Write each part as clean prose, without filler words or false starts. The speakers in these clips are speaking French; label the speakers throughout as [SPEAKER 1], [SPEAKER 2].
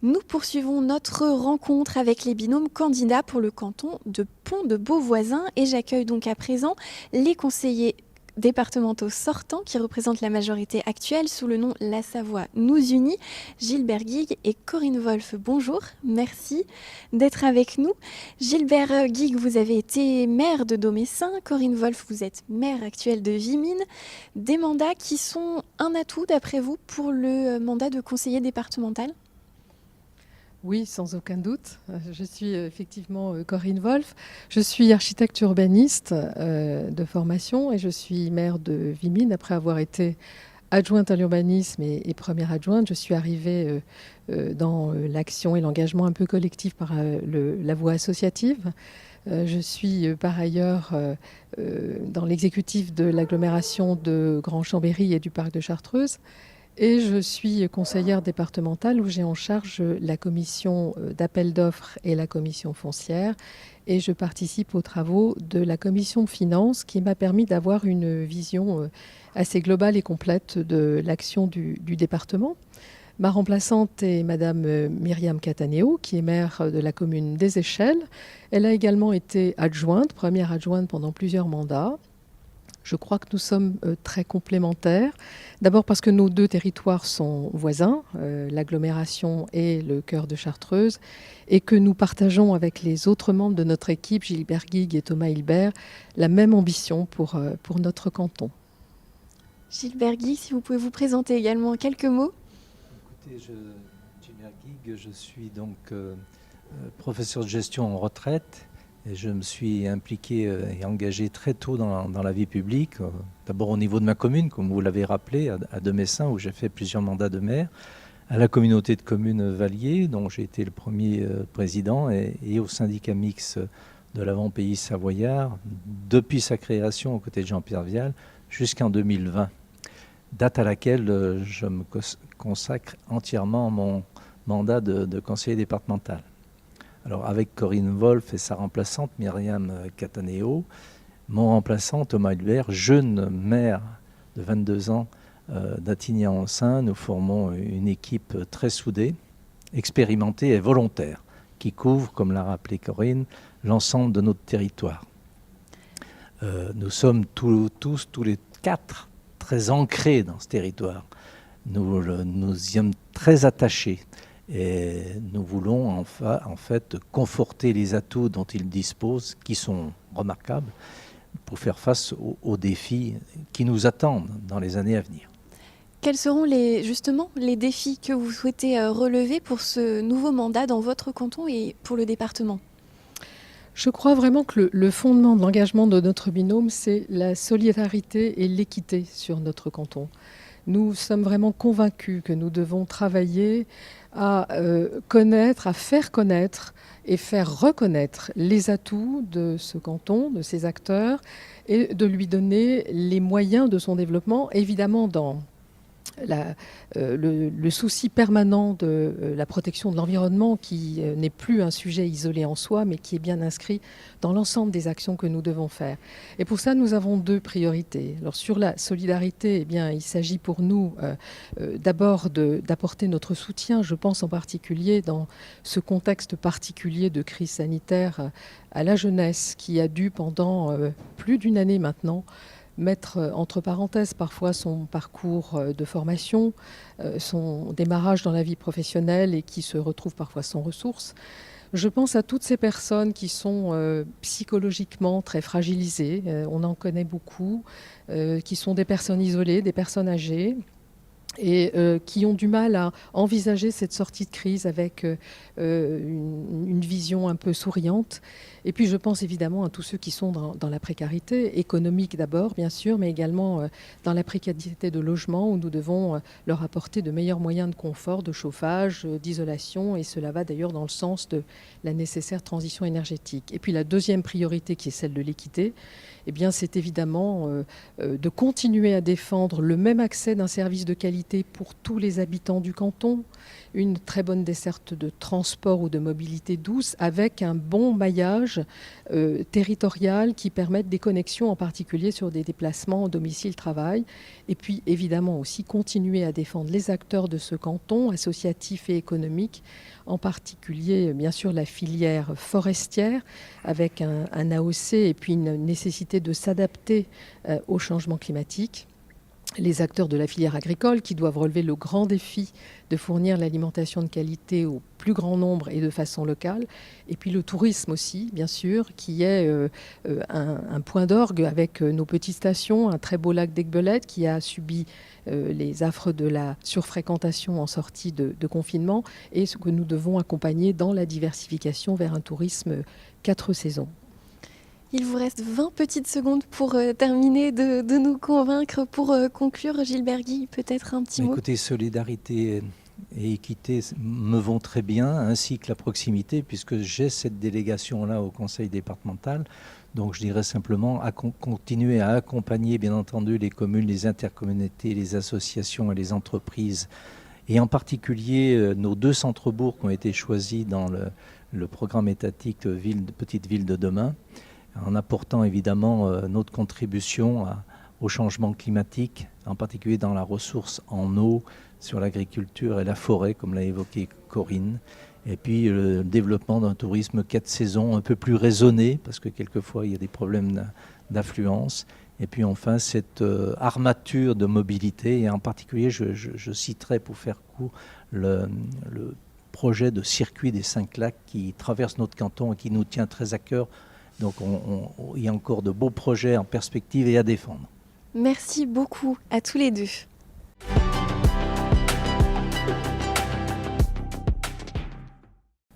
[SPEAKER 1] Nous poursuivons notre rencontre avec les binômes candidats pour le canton de Pont-de-Beauvoisin et j'accueille donc à présent les conseillers départementaux sortants qui représentent la majorité actuelle sous le nom La Savoie nous unit, Gilbert Guigues et Corinne Wolf. Bonjour, merci d'être avec nous. Gilbert Guigues, vous avez été maire de Domessin, Corinne Wolf, vous êtes maire actuelle de Vimines, des mandats qui sont un atout d'après vous pour le mandat de conseiller départemental?
[SPEAKER 2] Oui, sans aucun doute. Je suis effectivement Corinne Wolf. Je suis architecte urbaniste de formation et je suis maire de Vimines après avoir été adjointe à l'urbanisme et première adjointe. Je suis arrivée dans l'action et l'engagement un peu collectif par la voie associative. Je suis par ailleurs dans l'exécutif de l'agglomération de Grand Chambéry et du parc de Chartreuse. Et je suis conseillère départementale où j'ai en charge la commission d'appel d'offres et la commission foncière. Et je participe aux travaux de la commission finances qui m'a permis d'avoir une vision assez globale et complète de l'action du département. Ma remplaçante est Madame Myriam Cataneo, qui est maire de la commune des Échelles. Elle a également été adjointe, première adjointe pendant plusieurs mandats. Je crois que nous sommes très complémentaires. D'abord parce que nos deux territoires sont voisins, l'agglomération et le cœur de Chartreuse, et que nous partageons avec les autres membres de notre équipe, Gilbert Guigues et Thomas Hilbert, la même ambition pour notre canton.
[SPEAKER 1] Gilbert Guigues, si vous pouvez vous présenter également en quelques mots.
[SPEAKER 3] Écoutez, Gilbert Guigues, je suis donc professeur de gestion en retraite. Et je me suis impliqué et engagé très tôt dans la vie publique, d'abord au niveau de ma commune, comme vous l'avez rappelé, à Domessin, où j'ai fait plusieurs mandats de maire, à la communauté de communes Vallier, dont j'ai été le premier président, et au syndicat mixte de l'Avant-Pays savoyard, depuis sa création aux côtés de Jean-Pierre Vial, jusqu'en 2020, date à laquelle je me consacre entièrement à mon mandat de conseiller départemental. Alors avec Corinne Wolf et sa remplaçante Myriam Cataneo, mon remplaçant Thomas Hilbert, jeune maire de 22 ans d'Attigny-en-Sain, nous formons une équipe très soudée, expérimentée et volontaire, qui couvre, comme l'a rappelé Corinne, l'ensemble de notre territoire. Nous sommes tous les quatre très ancrés dans ce territoire. Nous y sommes très attachés. Et nous voulons en fait conforter les atouts dont ils disposent, qui sont remarquables, pour faire face aux défis qui nous attendent dans les années à venir.
[SPEAKER 1] Quels seront justement les défis que vous souhaitez relever pour ce nouveau mandat dans votre canton et pour le département ?
[SPEAKER 2] Je crois vraiment que le fondement de l'engagement de notre binôme, c'est la solidarité et l'équité sur notre canton. Nous sommes vraiment convaincus que nous devons travailler à connaître, à faire connaître et faire reconnaître les atouts de ce canton, de ses acteurs, et de lui donner les moyens de son développement, évidemment dans le souci permanent de la protection de l'environnement qui n'est plus un sujet isolé en soi, mais qui est bien inscrit dans l'ensemble des actions que nous devons faire. Et pour ça, nous avons deux priorités. Alors sur la solidarité, eh bien, il s'agit pour nous d'abord d'apporter notre soutien, je pense en particulier dans ce contexte particulier de crise sanitaire, à la jeunesse qui a dû pendant plus d'une année maintenant mettre entre parenthèses parfois son parcours de formation, son démarrage dans la vie professionnelle et qui se retrouve parfois sans ressources. Je pense à toutes ces personnes qui sont psychologiquement très fragilisées, on en connaît beaucoup, qui sont des personnes isolées, des personnes âgées, et qui ont du mal à envisager cette sortie de crise avec une vision un peu souriante. Et puis je pense évidemment à tous ceux qui sont dans la précarité économique d'abord, bien sûr, mais également dans la précarité de logement où nous devons leur apporter de meilleurs moyens de confort, de chauffage, d'isolation, et cela va d'ailleurs dans le sens de la nécessaire transition énergétique. Et puis la deuxième priorité qui est celle de l'équité, eh bien, c'est évidemment de continuer à défendre le même accès d'un service de qualité qualité pour tous les habitants du canton, une très bonne desserte de transport ou de mobilité douce avec un bon maillage territorial qui permette des connexions en particulier sur des déplacements domicile-travail. Et puis évidemment aussi continuer à défendre les acteurs de ce canton, associatifs et économiques, en particulier bien sûr la filière forestière avec un AOC et puis une nécessité de s'adapter au changement climatique. Les acteurs de la filière agricole qui doivent relever le grand défi de fournir l'alimentation de qualité au plus grand nombre et de façon locale. Et puis le tourisme aussi, bien sûr, qui est un point d'orgue avec nos petites stations, un très beau lac d'Aiguebelette qui a subi les affres de la surfréquentation en sortie de confinement et ce que nous devons accompagner dans la diversification vers un tourisme 4 saisons.
[SPEAKER 1] Il vous reste 20 petites secondes pour terminer de nous convaincre. Pour conclure, Gilbert Guy, peut-être un petit mot.
[SPEAKER 3] Écoutez, solidarité et équité me vont très bien, ainsi que la proximité, puisque j'ai cette délégation-là au conseil départemental. Donc je dirais simplement continuer à accompagner, bien entendu, les communes, les intercommunautés, les associations et les entreprises, et en particulier nos 2 centres-bourgs qui ont été choisis dans le programme étatique Petite Ville de demain, en apportant évidemment notre contribution au changement climatique, en particulier dans la ressource en eau, sur l'agriculture et la forêt, comme l'a évoqué Corinne. Et puis le développement d'un tourisme 4 saisons un peu plus raisonné, parce que quelquefois il y a des problèmes d'affluence. Et puis enfin cette armature de mobilité, et en particulier je citerai pour faire court le projet de circuit des 5 lacs qui traverse notre canton et qui nous tient très à cœur. Donc il y a encore de beaux projets en perspective et à défendre.
[SPEAKER 1] Merci beaucoup à tous les deux.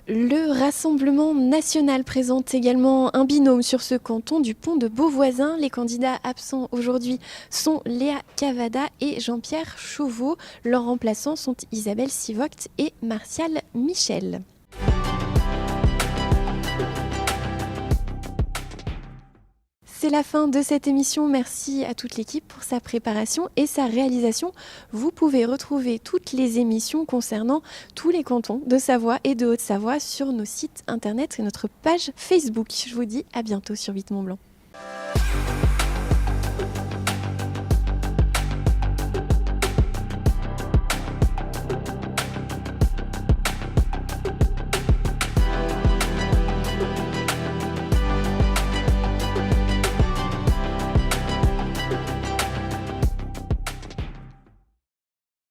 [SPEAKER 1] Le Rassemblement national présente également un binôme sur ce canton du pont de Beauvoisin. Les candidats absents aujourd'hui sont Léa Cavada et Jean-Pierre Chauveau. Leurs remplaçants sont Isabelle Sivoct et Martial Michel. C'est la fin de cette émission. Merci à toute l'équipe pour sa préparation et sa réalisation. Vous pouvez retrouver toutes les émissions concernant tous les cantons de Savoie et de Haute-Savoie sur nos sites internet et notre page Facebook. Je vous dis à bientôt sur 8 Mont Blanc.